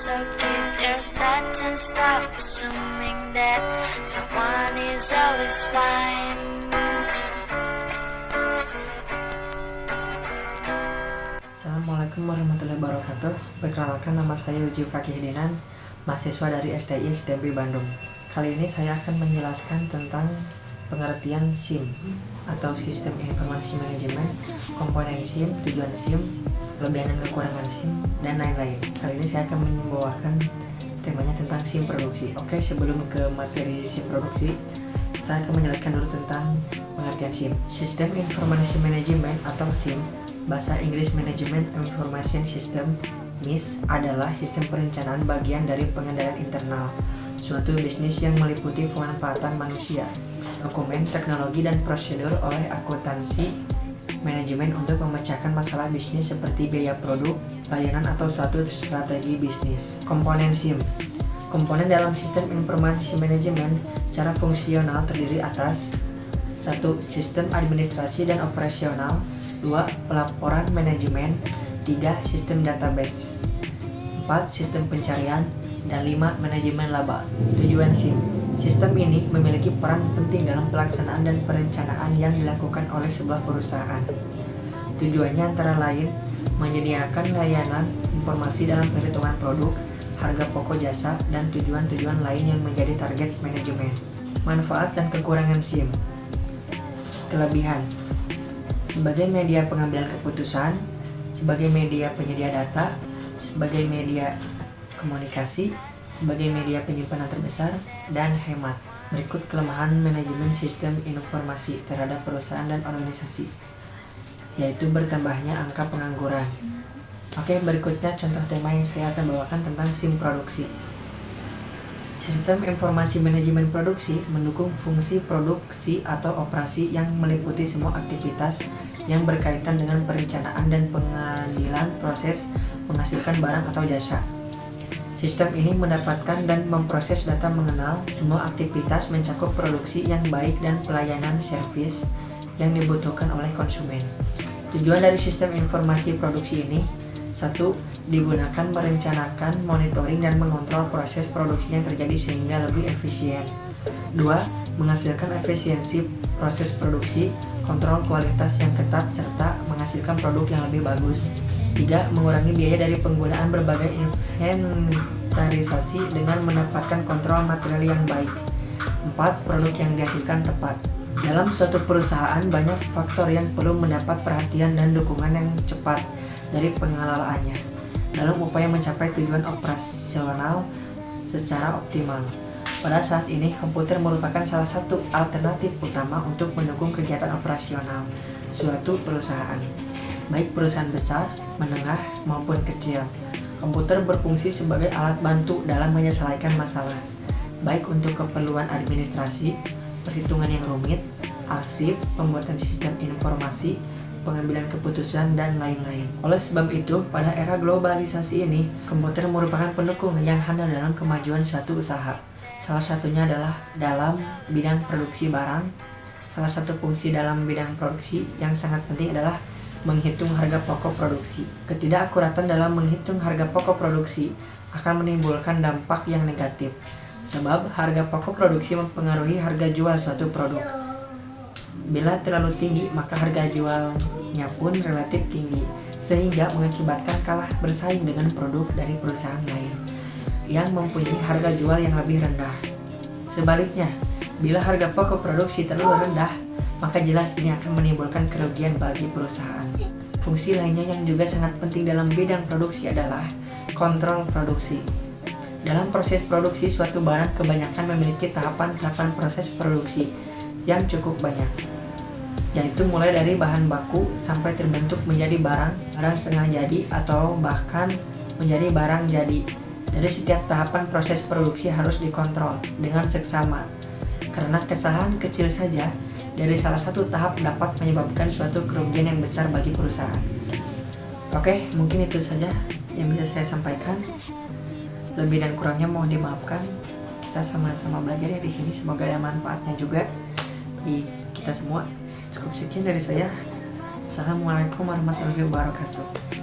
So keep your thoughts and stop assuming that someone is always fine. Assalamualaikum warahmatullahi wabarakatuh. Perkenalkan, nama saya Uji Fakih Dinan, mahasiswa dari STI STMP Bandung. Kali ini saya akan menjelaskan tentang pengertian SIM atau Sistem Informasi Manajemen, komponen SIM, tujuan SIM, kelebihan dan kekurangan SIM, dan lain-lain. Kali ini saya akan membawakan temanya tentang SIM produksi. Oke, sebelum ke materi SIM produksi, saya akan menjelaskan dulu tentang pengertian SIM. Sistem Informasi Manajemen atau SIM, bahasa Inggris Management Information System (MIS), adalah sistem perencanaan bagian dari pengendalian internal suatu bisnis yang meliputi pemanfaatan manusia, dokumen, teknologi, dan prosedur oleh akuntansi manajemen untuk memecahkan masalah bisnis seperti biaya produk, layanan, atau suatu strategi bisnis. Komponen SIM. Komponen dalam sistem informasi manajemen secara fungsional terdiri atas 1. Sistem administrasi dan operasional, 2. Pelaporan manajemen, 3. Sistem database, 4. Sistem pencarian, dan 5. Manajemen laba. Tujuan SIM. Sistem ini memiliki peran penting dalam pelaksanaan dan perencanaan yang dilakukan oleh sebuah perusahaan. Tujuannya antara lain menyediakan layanan informasi dalam perhitungan produk, harga pokok jasa, dan tujuan-tujuan lain yang menjadi target manajemen. Manfaat dan kekurangan SIM. Kelebihan: sebagai media pengambilan keputusan, sebagai media penyedia data, sebagai media komunikasi, sebagai media penyimpanan terbesar, dan hemat. Berikut kelemahan manajemen sistem informasi terhadap perusahaan dan organisasi, yaitu bertambahnya angka pengangguran. Oke, berikutnya contoh tema yang saya akan bawakan tentang SIM produksi. Sistem informasi manajemen produksi mendukung fungsi produksi atau operasi yang meliputi semua aktivitas yang berkaitan dengan perencanaan dan pengambilan proses menghasilkan barang atau jasa. Sistem ini mendapatkan dan memproses data mengenal semua aktivitas, mencakup produksi yang baik dan pelayanan servis yang dibutuhkan oleh konsumen. Tujuan dari sistem informasi produksi ini: 1. Digunakan merencanakan, monitoring, dan mengontrol proses produksi yang terjadi sehingga lebih efisien. 2. Menghasilkan efisiensi proses produksi, kontrol kualitas yang ketat, serta menghasilkan produk yang lebih bagus. 3. Mengurangi biaya dari penggunaan berbagai inventarisasi dengan mendapatkan kontrol material yang baik. 4. Produk yang dihasilkan tepat. Dalam suatu perusahaan, banyak faktor yang perlu mendapat perhatian dan dukungan yang cepat dari pengelolaannya dalam upaya mencapai tujuan operasional secara optimal. Pada saat ini, komputer merupakan salah satu alternatif utama untuk mendukung kegiatan operasional suatu perusahaan, baik perusahaan besar, menengah, maupun kecil. Komputer berfungsi sebagai alat bantu dalam menyelesaikan masalah, baik untuk keperluan administrasi, perhitungan yang rumit, arsip, pembuatan sistem informasi, pengambilan keputusan, dan lain-lain. Oleh sebab itu, pada era globalisasi ini, komputer merupakan pendukung yang handal dalam kemajuan suatu usaha. Salah satunya adalah dalam bidang produksi barang. Salah satu fungsi dalam bidang produksi yang sangat penting adalah menghitung harga pokok produksi. Ketidakakuratan dalam menghitung harga pokok produksi akan menimbulkan dampak yang negatif, sebab harga pokok produksi mempengaruhi harga jual suatu produk. Bila terlalu tinggi, maka harga jualnya pun relatif tinggi, sehingga mengakibatkan kalah bersaing dengan produk dari perusahaan lain yang mempunyai harga jual yang lebih rendah. Sebaliknya, bila harga pokok produksi terlalu rendah, maka jelas ini akan menimbulkan kerugian bagi perusahaan. Fungsi lainnya yang juga sangat penting dalam bidang produksi adalah kontrol produksi. Dalam proses produksi suatu barang, kebanyakan memiliki tahapan-tahapan proses produksi yang cukup banyak, yaitu mulai dari bahan baku sampai terbentuk menjadi barang setengah jadi, atau bahkan menjadi barang jadi. Dari setiap tahapan proses produksi harus dikontrol dengan seksama, karena kesalahan kecil saja dari salah satu tahap dapat menyebabkan suatu kerugian yang besar bagi perusahaan. Oke, mungkin itu saja yang bisa saya sampaikan. Lebih dan kurangnya mohon dimaafkan. Kita sama-sama belajar ya di sini. Semoga ada manfaatnya juga di kita semua. Cukup sekian dari saya. Assalamualaikum warahmatullahi wabarakatuh.